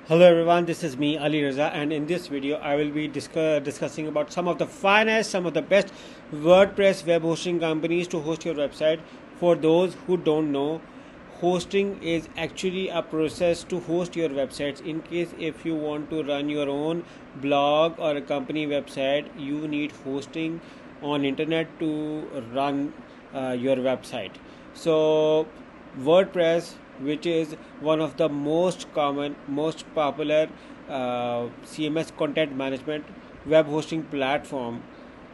Hello everyone, this is me Ali Raza, and in this video I will be discussing about some of the finest, some of the best WordPress web hosting companies to host your website. For those who don't know, hosting is actually a process to host your websites. In case if you want to run your own blog or a company website, you need hosting on internet to run your website. So WordPress, which is one of the most common, most popular CMS content management web hosting platform,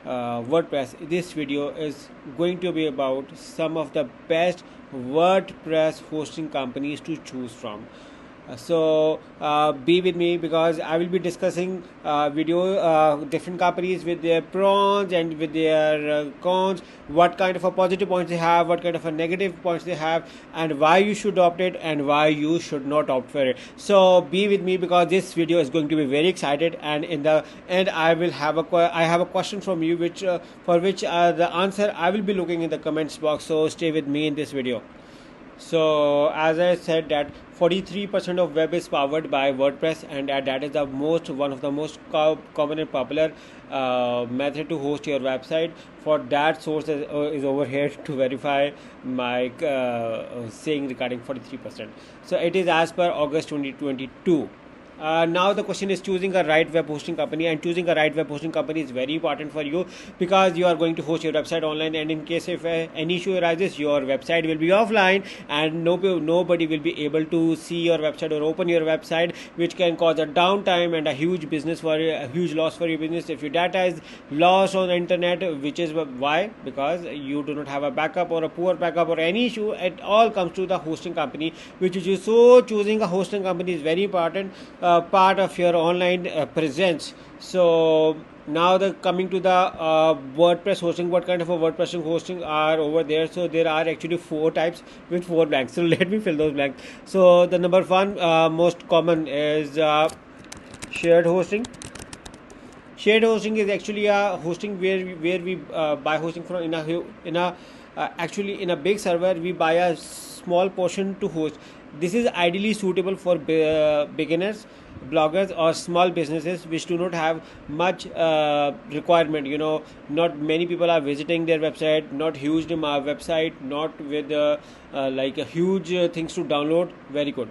WordPress. This video is going to be about some of the best WordPress hosting companies to choose from. So be with me because I will be discussing different companies with their pros and with their cons, what kind of a positive points they have, what kind of a negative points they have, and why you should opt it and why you should not opt for it. So be with me because this video is going to be very excited, and in the end I will have a question from you which for which the answer I will be looking in the comments box. So stay with me in this video. So as I said that 43% of web is powered by WordPress, and that is the one of the most common and popular method to host your website. For that, source is over here to verify my saying regarding 43%. So it is as per August 2022. Now the question is choosing a right web hosting company, and choosing a right web hosting company is very important for you because you are going to host your website online, and in case if any issue arises, your website will be offline and nobody will be able to see your website or open your website, which can cause a downtime and a huge loss for your business if your data is lost on the internet, which is why, because you do not have a backup or a poor backup or any issue. It all comes to the hosting company which you choose. So choosing a hosting company is very important part of your online presence. So now the coming to the WordPress hosting, what kind of a WordPress hosting are over there. So there are actually 4 types with 4 blanks. So let me fill those blanks. So the number one most common is shared hosting. Shared hosting is actually a hosting where we buy hosting from in a big server. We buy a small portion to host. This is ideally suitable for beginners, bloggers, or small businesses which do not have much requirement. Not many people are visiting their website, not huge website, not with like a huge things to download. Very good.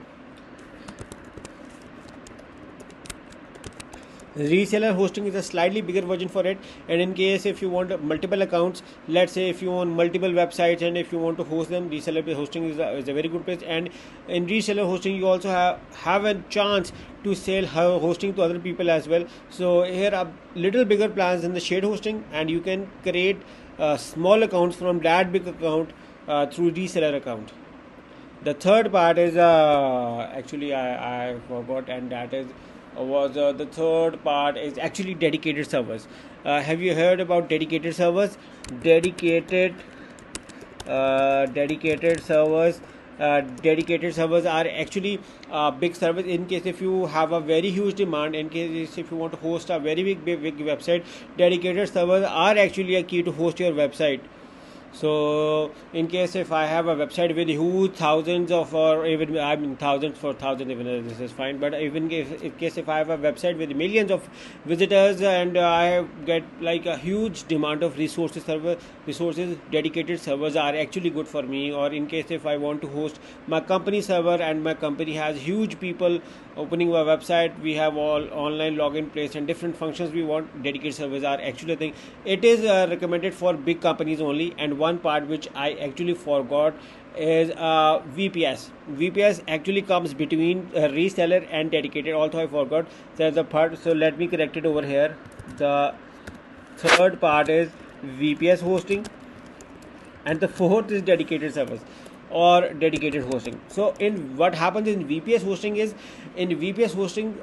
Reseller hosting is a slightly bigger version for it, and in case if you want multiple accounts, let's say if you own multiple websites and if you want to host them, reseller hosting is a very good place. And in reseller hosting you also have a chance to sell hosting to other people as well. So here are little bigger plans in the shared hosting, and you can create small accounts from that big account through reseller account. The third part is actually I forgot, and that is was the third part is actually dedicated servers. Have you heard about dedicated servers? Dedicated servers. Dedicated servers are actually big servers. In case if you have a very huge demand, in case if you want to host a very big website, dedicated servers are actually a key to host your website. So in case if I have a website with huge thousands of, or even thousands for thousand, even this is fine, but even in case if I have a website with millions of visitors and I get like a huge demand of resources, dedicated servers are actually good for me. Or in case if I want to host my company server and my company has huge people opening my website, we have all online login place and different functions we want, dedicated servers are actually a thing. It is recommended for big companies only. And one part which I actually forgot is VPS. VPS actually comes between reseller and dedicated. Also I forgot there's a part, so let me correct it over here. The third part is VPS hosting, and the fourth is dedicated servers or dedicated hosting. So in what happens in VPS hosting is, in VPS hosting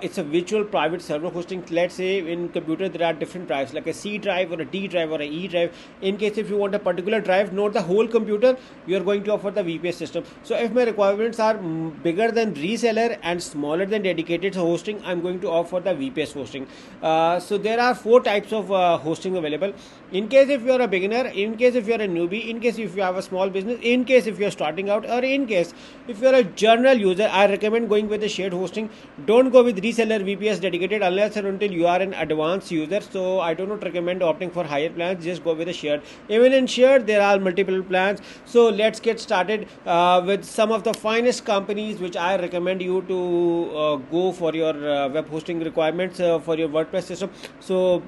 it's a virtual private server hosting. Let's say in computer there are different drives like a C drive or a D drive or a E drive. In case if you want a particular drive, not the whole computer, you are going to offer the VPS system. So if my requirements are bigger than reseller and smaller than dedicated hosting, I'm going to offer the VPS hosting. So there are 4 types of hosting available. In case if you are a beginner, in case if you are a newbie, in case if you have a small business, in case if if you're starting out, or in case if you're a general user, I recommend going with the shared hosting. Don't go with reseller VPS dedicated unless and until you are an advanced user. So I do not recommend opting for higher plans. Just go with the shared. Even in shared there are multiple plans. So let's get started with some of the finest companies which I recommend you to go for your web hosting requirements for your WordPress system. So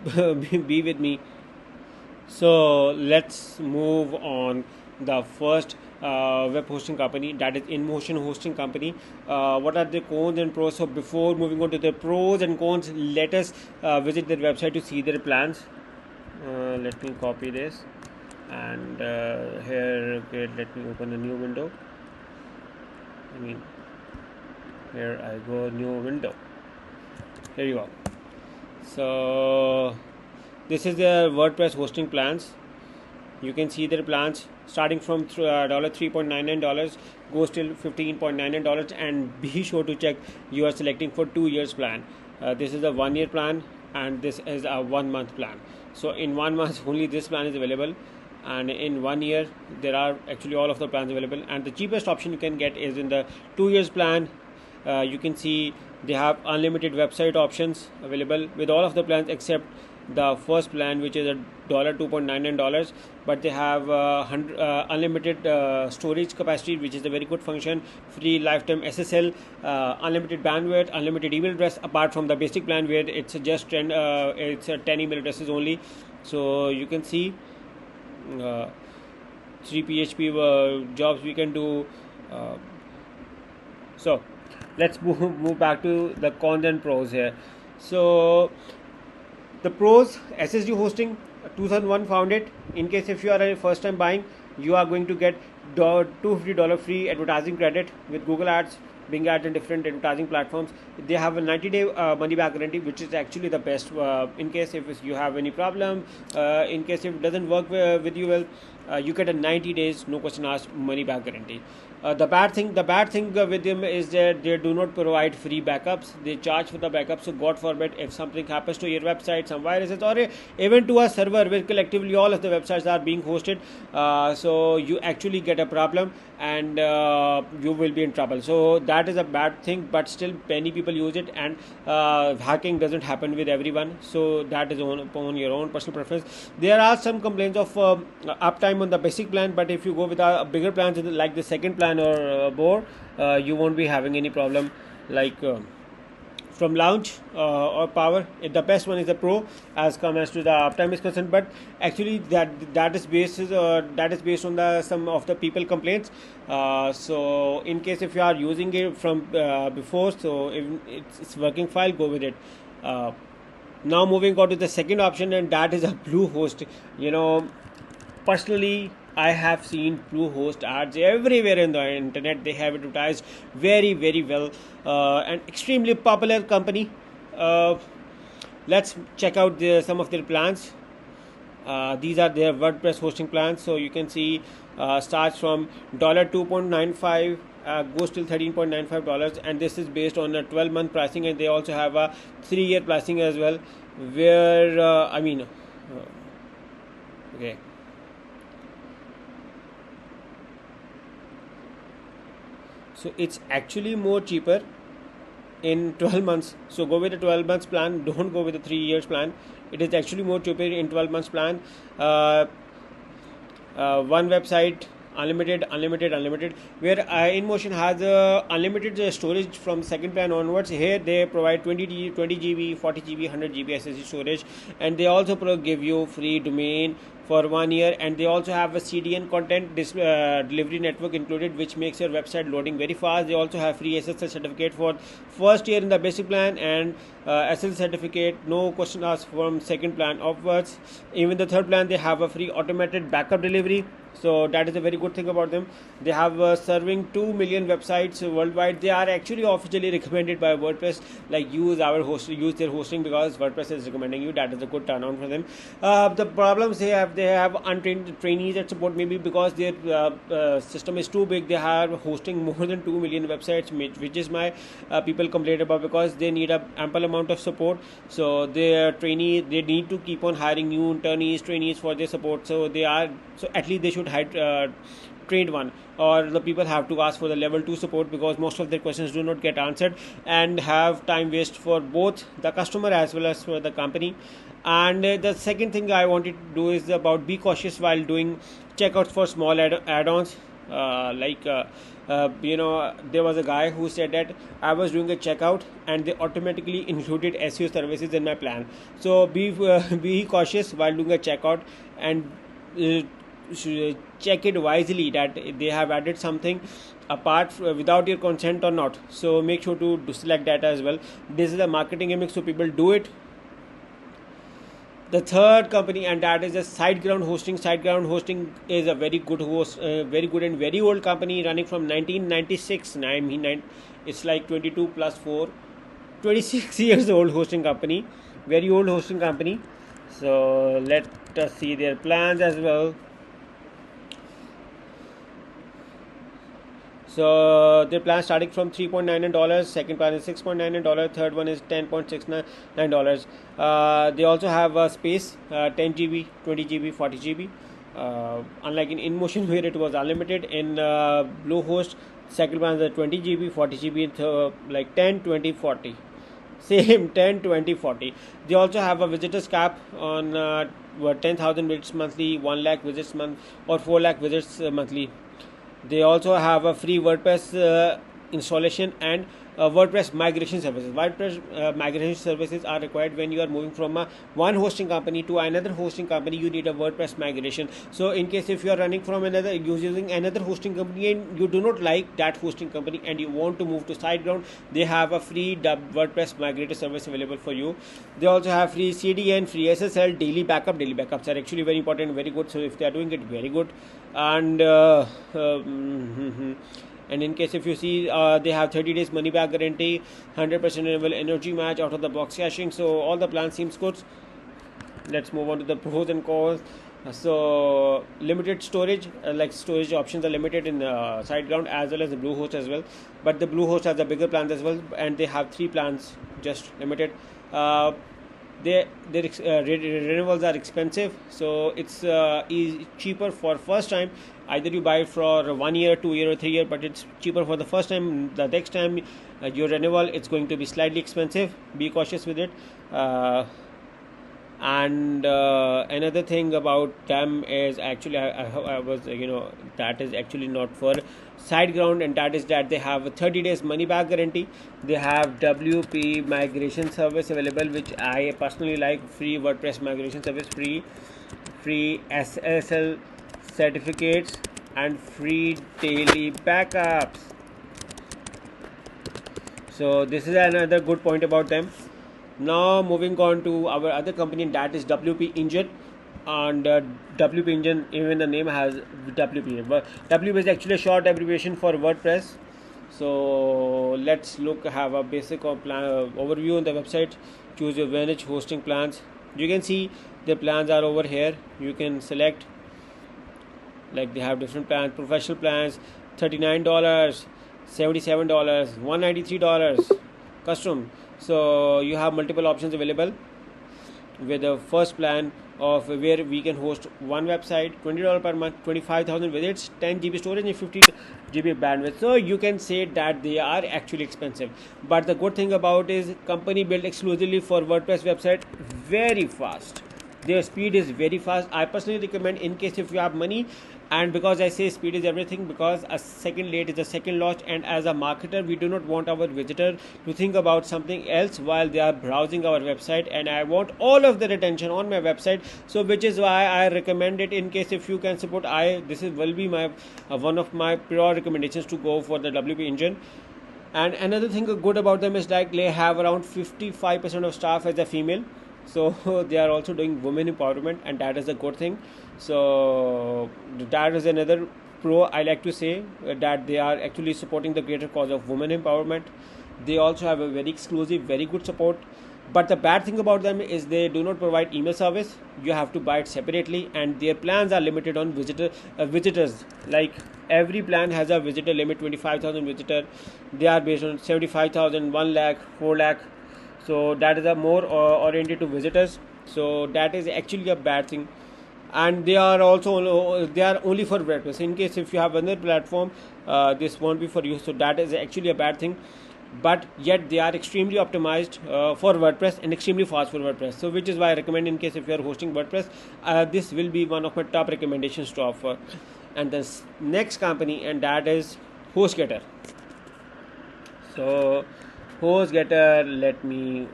be with me. So let's move on. The first web hosting company, that is INmotion hosting company. What are the cons and pros? So before moving on to the pros and cons, let us visit their website to see their plans. Let me copy this, and here, okay, let me open a new window. Here I go, new window. Here you go. So this is their WordPress hosting plans. You can see their plans starting from $3.99 goes till $15.99, and be sure to check you are selecting for 2 years plan. This is a 1 year plan, and this is a 1 month plan. So in 1 month only this plan is available, and in 1 year there are actually all of the plans available, and the cheapest option you can get is in the 2 years plan. You can see they have unlimited website options available with all of the plans except the first plan, which is a $2.99, but they have unlimited storage capacity, which is a very good function, free lifetime SSL, unlimited bandwidth, unlimited email address, apart from the basic plan where it's just 10 email addresses only. So you can see 3 PHP jobs we can do. So let's move back to the cons and pros here. So the pros: SSD hosting, 2001 founded. In case if you are a first time buying, you are going to get $250 free advertising credit with Google Ads, Bing Ads, and different advertising platforms. They have a 90-day money back guarantee, which is actually the best. In case if you have any problem, in case if it doesn't work with you well, you get a 90 days no question asked money back guarantee. The bad thing with them is that they do not provide free backups. They charge for the backup. So God forbid if something happens to your website, some viruses, or even to a server where collectively all of the websites are being hosted, so you actually get a problem, and you will be in trouble. So that is a bad thing, but still many people use it, and hacking doesn't happen with everyone. So that is on your own personal preference. There are some complaints of uptime on the basic plan, but if you go with a bigger plans like the second plan or more, you won't be having any problem. Like from launch or power, the best one is the pro as come as to the uptime is concerned, but actually that is based on the some of the people complaints. So in case if you are using it from before, so if it's working fine, go with it. Now moving on to the second option, and that is a Bluehost. Personally, I have seen Bluehost ads everywhere in the internet. They have advertised very, very well, and extremely popular company. Let's check out some of their plans. These are their WordPress hosting plans. So you can see starts from $2.95 goes till $13.95, and this is based on a 12-month pricing, and they also have a 3-year pricing as well. Where okay. So it's actually more cheaper in 12 months. So go with the 12 months plan. Don't go with the 3 years plan. It is actually more cheaper in 12 months plan. One website, unlimited, where INmotion has unlimited storage from second plan onwards. Here they provide 20 GB, 40 GB, 100 GB SSD storage, and they also give you free domain for 1 year, and they also have a CDN content delivery network included, which makes your website loading very fast. They also have free SSL certificate for first year in the basic plan, and SSL certificate no question asked from second plan upwards. Even the third plan, they have a free automated backup delivery. So that is a very good thing about them. They have serving 2 million websites worldwide. They are actually officially recommended by WordPress, like use their hosting because WordPress is recommending you. That is a good turnaround for them. The problems they have untrained trainees at support, maybe because their system is too big. They are hosting more than 2 million websites, which is my people complain about, because they need a ample amount of support. So their trainees, they need to keep on hiring new trainees for their support. So at least they should trained one, or the people have to ask for the level 2 support, because most of their questions do not get answered and have time waste for both the customer as well as for the company. And the second thing I wanted to do is about be cautious while doing checkouts for small add-ons. There was a guy who said that I was doing a checkout and they automatically included SEO services in my plan. So be cautious while doing a checkout, and check it wisely that they have added something apart without your consent or not. So make sure to select that as well. This is a marketing gimmick, so people do it. The third company, and that is a Siteground Hosting. Siteground Hosting is a very good very good and very old company, running from 1996. I mean, it's like 22 plus 4, 26 years old hosting company, very old hosting company. So let us see their plans as well. So their plan starting from $3.99. Second plan is $6.99. Third one is $10.69. They also have a space, 10 GB, 20 GB, 40 GB. Unlike in INmotion where it was unlimited, in Bluehost second plan is 20 GB, 40 GB, like 10, 20, 40. Same 10, 20, 40. They also have a visitors cap on 10,000 visits monthly, 1 lakh visits month, or 4 lakh visits monthly. They also have a free WordPress installation and WordPress migration services. WordPress migration services are required when you are moving from one hosting company to another hosting company. You need a WordPress migration. So in case if you are running from using another hosting company and you do not like that hosting company and you want to move to SiteGround, they have a free WordPress migrator service available for you. They also have free CDN, free SSL, daily backup. Daily backups are actually very important, very good. So if they are doing it, very good. And and in case if you see, they have 30 days money back guarantee, 100% renewable energy match, out of the box caching. So all the plans seems good. Let's move on to the pros and cons. So limited storage, like storage options are limited in SiteGround as well as the Bluehost as well. But the Bluehost has the bigger plans as well, and they have 3 plans, just limited. Their renewals are expensive, so it's cheaper for first time. Either you buy it for 1 year, 2 year, or 3 year, but it's cheaper for the first time. The next time your renewal, it's going to be slightly expensive. Be cautious with it. And another thing about them is actually I was that is actually not for SiteGround, and that is that they have a 30 days money back guarantee. They have WP migration service available, which I personally like. Free WordPress migration service, free SSL certificates, and free daily backups. So this is another good point about them. Now moving on to our other company, that is WPEngine. And WPEngine, even the name has WP, but WP is actually a short abbreviation for WordPress. So let's have a basic overview on the website. Choose your manage hosting plans. You can see the plans are over here. You can select, like they have different plans. Professional plans, $39, $77, $193. Custom. So you have multiple options available, with the first plan of where we can host one website, $20 per month, 25,000 visits, 10 GB storage, and 50 GB bandwidth. So you can say that they are actually expensive, but the good thing about is company built exclusively for WordPress website, very fast. Their speed is very fast. I personally recommend, in case if you have money, and because I say speed is everything, because a second late is a second lost, and as a marketer we do not want our visitor to think about something else while they are browsing our website, and I want all of their attention on my website. So which is why I recommend it. In case if you can support, this will be my one of my prior recommendations to go for the WPEngine. And another thing good about them is like they have around 55% of staff as a female. So they are also doing women empowerment, and that is a good thing. So that is another pro I like to say, that they are actually supporting the greater cause of women empowerment. They also have a very exclusive, very good support. But the bad thing about them is they do not provide email service. You have to buy it separately, and their plans are limited on visitors. Like every plan has a visitor limit, 25,000 visitor. They are based on 75,000, 1 lakh, 4 lakh. So that is a more oriented to visitors. So that is actually a bad thing. and they are also they are only for WordPress. In case if you have another platform, this won't be for you, so that is actually a bad thing. But yet they are extremely optimized for WordPress and extremely fast for WordPress, so which is why I recommend, in case if you are hosting WordPress, this will be one of my top recommendations to offer. And the next company, and that is HostGator. So HostGator, let me,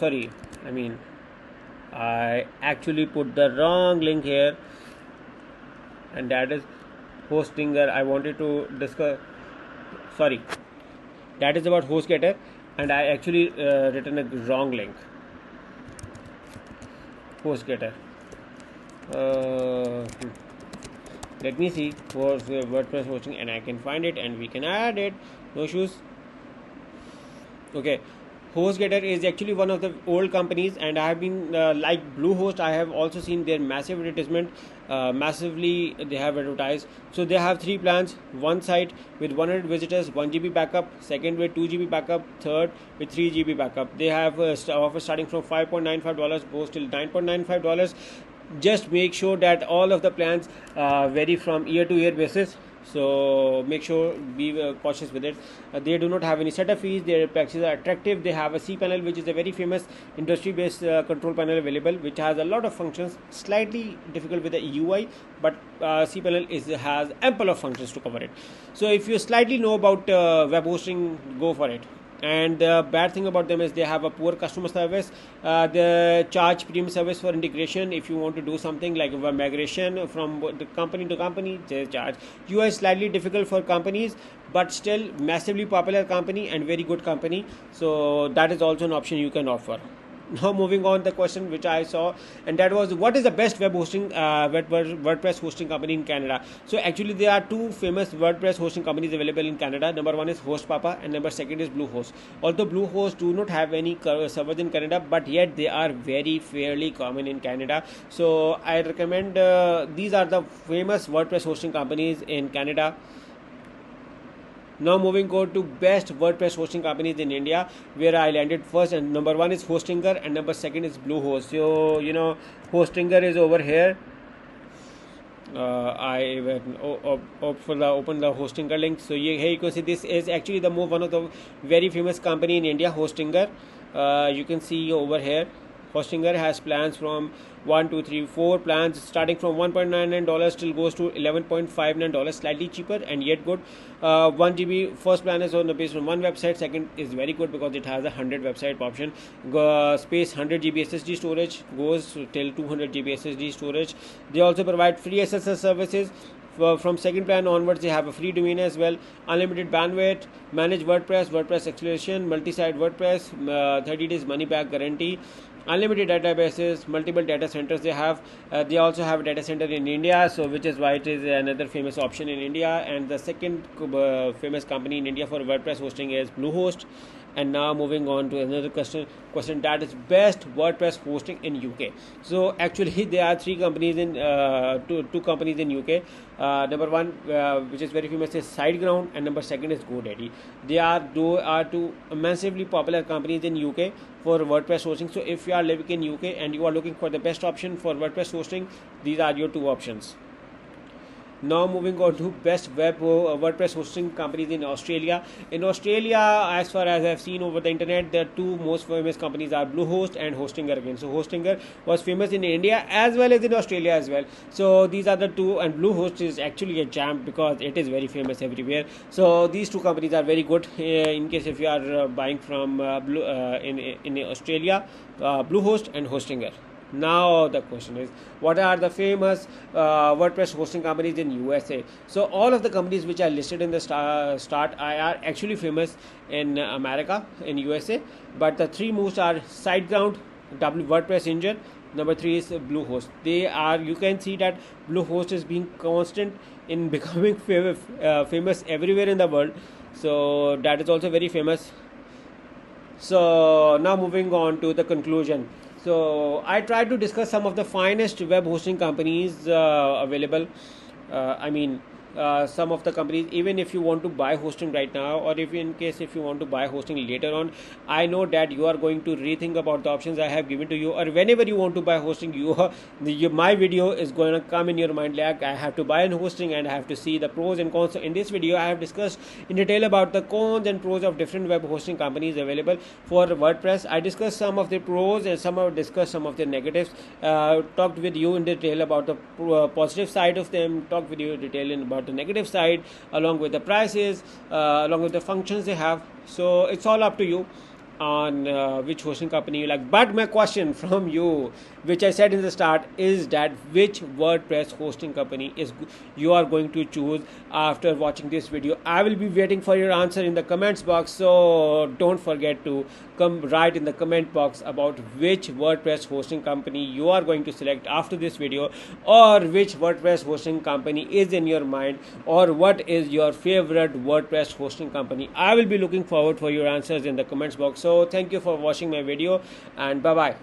sorry, I actually put the wrong link here, and that is Hostinger. I wanted to discuss, sorry, that is about HostGator, and I actually written a wrong link. HostGator. Let me see for WordPress hosting, and I can find it, and we can add it. No issues. Okay. HostGator is actually one of the old companies, and I have been like Bluehost. I have also seen their massive advertisement. Massively, they have advertised. So they have 3 plans: one site with 100 visitors, 1 GB backup; second with 2 GB backup; third with 3 GB backup. They have offers starting from $5.95, goes till $9.95. Just make sure that all of the plans vary from year to year basis, so make sure be cautious with it. They do not have any setup fees. Their packages are attractive. They have a cPanel, which is a very famous industry based control panel available, which has a lot of functions. Slightly difficult with the UI, but cPanel has ample of functions to cover it. So if you slightly know about web hosting, go for it. And the bad thing about them is they have a poor customer service. They charge premium service for integration. If you want to do something like a migration from the company to company, they charge. UI is slightly difficult for companies, but still massively popular company and very good company, so that is also an option you can offer. Now moving on, the question which I saw, and that was, what is the best web hosting WordPress hosting company in Canada? So actually there are 2 famous WordPress hosting companies available in Canada. Number 1 is HostPapa, and number 2 is Bluehost. Although Bluehost do not have any servers in Canada, but yet they are very fairly common in Canada. So I recommend these are the famous WordPress hosting companies in Canada. Now moving on to best WordPress hosting companies in India, where I landed first, and number 1 is Hostinger, and number 2 is Bluehost. So Hostinger is over here. I open the Hostinger link. So here you can see this is actually one of the very famous company in India, Hostinger. You can see over here, Hostinger has plans from 1, 2, 3, 4 plans starting from $1.99 till goes to $11.59, slightly cheaper and yet good. 1 GB first plan is based on 1 website. Second is very good because it has a 100 website option. Space 100 GB SSD storage, goes till 200 GB SSD storage. They also provide free SSL services. From second plan onwards, they have a free domain as well, unlimited bandwidth, manage WordPress acceleration, multi-site WordPress, 30 days money back guarantee, unlimited databases, multiple data centers they have. They also have a data center in India, so which is why it is another famous option in India. And the second famous company in India for WordPress hosting is Bluehost. And now moving on to another question, that is best WordPress hosting in UK. So actually there are 3 companies in two companies in UK. Number 1, which is very famous, is Siteground, and number 2 is GoDaddy. They are 2 massively popular companies in UK for WordPress hosting. So if you are living in UK and you are looking for the best option for WordPress hosting, these are your 2 options. Now moving on to best WordPress hosting companies in Australia. In Australia, as far as I've seen over the internet, the 2 most famous companies are Bluehost and Hostinger again. So Hostinger was famous in India as well as in Australia as well. So these are the 2, and Bluehost is actually a jam because it is very famous everywhere. So these 2 companies are very good in case if you are buying from in Australia, Bluehost and Hostinger. Now the question is, what are the famous WordPress hosting companies in USA? So all of the companies which are listed in the start are actually famous in America, in USA, but the 3 most are Siteground, WordPress Engine. Number 3 is Bluehost. You can see that Bluehost is being constant in becoming famous everywhere in the world. So that is also very famous. So now moving on to the conclusion. So I tried to discuss some of the finest web hosting companies available. some of the companies, even if you want to buy hosting right now, or if in case if you want to buy hosting later on, I know that you are going to rethink about the options I have given to you, or whenever you want to buy hosting, my video is going to come in your mind like I have to buy an hosting and I have to see the pros and cons. So in this video I have discussed in detail about the cons and pros of different web hosting companies available for WordPress. I discussed some of the pros and discussed some of the negatives, talked with you in detail about the positive side of them, talked with you in detail about the negative side, along with the prices, along with the functions they have. So it's all up to you on which hosting company you like. But my question from you, which I said in the start, is that which WordPress hosting company you are going to choose after watching this video? I will be waiting for your answer in the comments box, so don't forget to come write in the comment box about which WordPress hosting company you are going to select after this video, or which WordPress hosting company is in your mind, or what is your favorite WordPress hosting company. I will be looking forward for your answers in the comments box. So thank you for watching my video, and bye bye.